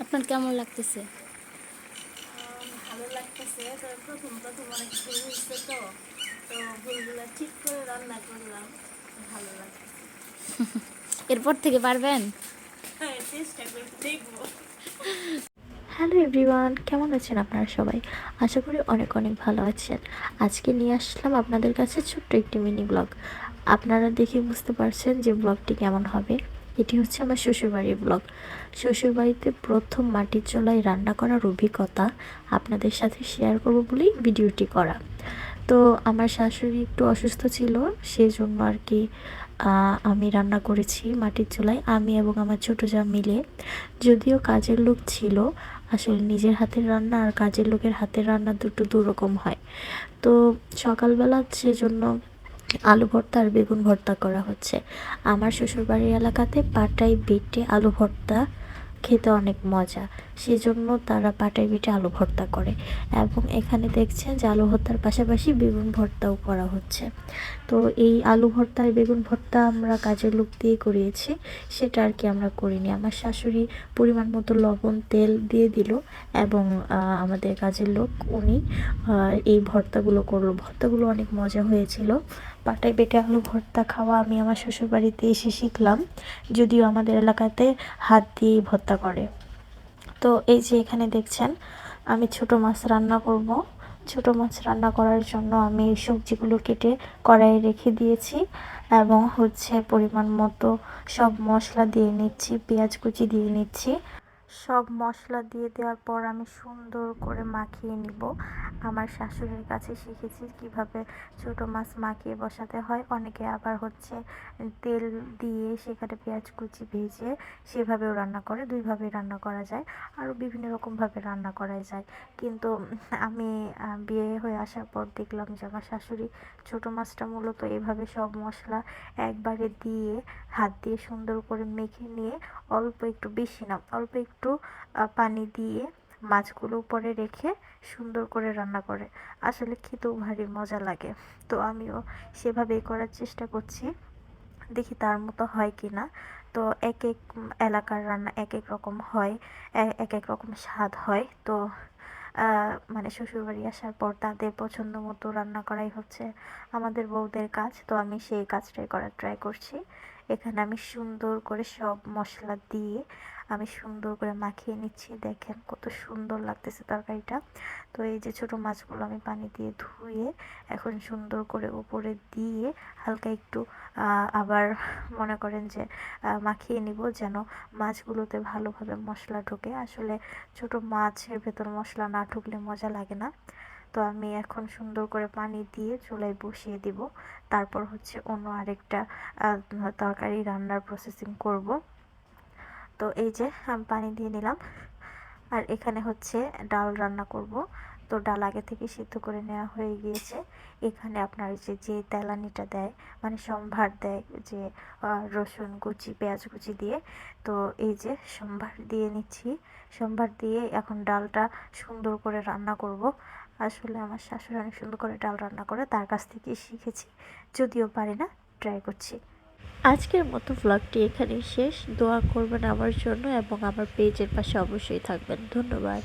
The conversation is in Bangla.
আপনার কেমন লাগতেছে? ভালো লাগতেছে। তো প্রথম প্রথম অনেক ভুল হয়েছে, তো তো ভুলগুলো ঠিক করে রান্না করলাম। ভালো লাগতেছে। এরপর থেকে পারবেন? হ্যাঁ, চেষ্টা করে দেখবো। হ্যালো এভরিওয়ান, কেমন আছেন আপনারা সবাই? আশা করি অনেক অনেক ভালো আছেন। আজকে নিয়ে আসলাম আপনাদের কাছে ছোট্ট একটি মিনি ব্লগ। আপনারা দেখে বুঝতে পারছেন যে ব্লগটি কেমন হবে। এটি হচ্ছে আমার শ্বশুরবাড়ির ব্লগ। শ্বশুরবাড়িতে প্রথম মাটির চুলায় রান্না করার অভিজ্ঞতা আপনাদের সাথে শেয়ার করব বলেই ভিডিওটি করা। তো আমার শাশুড়ি একটু অসুস্থ ছিল, সেজন্য আর কি আমি রান্না করেছি মাটির চুলায়, আমি এবং আমার ছোটো যা মিলে। যদিও কাজের লোক ছিল, আসলে নিজের হাতের রান্না আর কাজের লোকের হাতের রান্না দুটো দুরকম হয়। তো সকালবেলা সেজন্য আলু ভর্তা আর বেগুন ভর্তা করা হচ্ছে। আমার শ্বশুরবাড়ির এলাকাতে পাটায় বেটে আলু ভর্তা খেতে অনেক মজা, সেজন্য তারা পাটায় বেটে আলু ভর্তা করে। এবং এখানে দেখছেন যে আলু ভর্তার পাশাপাশি বেগুন ভর্তাও করা হচ্ছে। তো এই আলু ভর্তা আর বেগুন ভর্তা আমরা কাজের লোক দিয়ে করিয়েছি, সেটা আর কি আমরা করিনি। আমার শাশুড়ি পরিমাণ মতো লবণ তেল দিয়ে দিল এবং আমাদের কাজের লোক উনি এই ভর্তাগুলো করলো। ভর্তাগুলো অনেক মজা হয়েছিল। পাটায় বেটে আলু ভর্তা খাওয়া আমি আমার শ্বশুরবাড়িতে এসে শিখলাম, যদিও আমাদের এলাকাতে হাত দিয়েই ভর্তা করে। তো এই যে এখানে দেখছেন আমি ছোট মাছ রান্না করব। ছোট মাছ রান্না করার জন্য আমি সবজিগুলো কেটে কড়াইয়ে রেখে দিয়েছি এবং হচ্ছে পরিমাণ মতো সব মশলা দিয়ে নিচ্ছি, পেঁয়াজ কুচি দিয়ে নিচ্ছি। সব মশলা দিয়ে দেওয়ার পর আমি সুন্দর করে মাখিয়ে নিব। আমার শাশুড়ির কাছে শিখেছি কিভাবে ছোট মাছ মাখিয়ে বসাতে হয়। অনেকে আবার হচ্ছে তেল দিয়ে সেখানে পেঁয়াজ কুচি ভেজে সেভাবেও রান্না করে, দুইভাবেই রান্না করা যায়, আরও বিভিন্ন রকমভাবে রান্না করা যায়। কিন্তু আমি বিয়ে হয়ে আসার পর দেখলাম যে আমার শাশুড়ি ছোট মাছটা মূলত এভাবে সব মশলা একবারে দিয়ে হাত দিয়ে সুন্দর করে মেখে নিয়ে অল্প একটু, বেশি না অল্প একটু পানি দিয়ে মাছগুলো উপরে রেখে সুন্দর করে রান্না করে। আসলে খেতেও ভারী মজা লাগে। তো আমিও সেভাবেই করার চেষ্টা করছি, দেখি তার মতো হয় কি না। তো এক এক এলাকার রান্না এক এক রকম হয়, এক এক রকম স্বাদ হয়। তো মানে শ্বশুরবাড়ি আসার পর তাদের পছন্দ মতো রান্না করাই হচ্ছে আমাদের বউদের কাজ। তো আমি সেই কাজটাই করার ট্রাই করছি। এখানে আমি সুন্দর করে সব মশলা দিয়ে আমি সুন্দর করে মাখিয়ে নিচ্ছি। দেখেন কত সুন্দর লাগতেছে তরকারিটা। তো এই যে ছোট মাছগুলো আমি পানি দিয়ে ধুয়ে এখন সুন্দর করে উপরে দিয়ে হালকা একটু আবার মনে করেন যে মাখিয়ে নিব, যেন মাছগুলোতে ভালোভাবে মশলা ঢোকে। আসলে ছোট মাছের ভেতর মশলা না ঢুকলে মজা লাগে না। তো আমি এখন সুন্দর করে পানি দিয়ে চুলায় বসিয়ে দিব। তারপর হচ্ছে অন্য আরেকটা তরকারি রান্নার প্রসেসিং করব। তো এই যে আমি পানি দিয়ে নিলাম, আর এখানে হচ্ছে ডাল রান্না করব। তো ডাল আগে থেকে সিদ্ধ করে নেওয়া হয়ে গিয়েছে। এখানে আপনার যে তেলানিটা দেয়, মানে সম্ভার দেয়, যে রসুন কুচি পেঁয়াজ কুচি দিয়ে। তো এই যে সম্ভার দিয়ে নিচ্ছি। সম্ভার দিয়ে এখন ডালটা সুন্দর করে রান্না করব। আসলে আমার শাশুড়ি অনেক সুন্দর করে ডাল রান্না করে, তার কাছ থেকেই শিখেছি, যদিও পারি না, ট্রাই করছি। আজকের মতো ভ্লগটি এখানেই শেষ। দোয়া করবেন আমার জন্য এবং আমার পেজের পাশে অবশ্যই থাকবেন। ধন্যবাদ।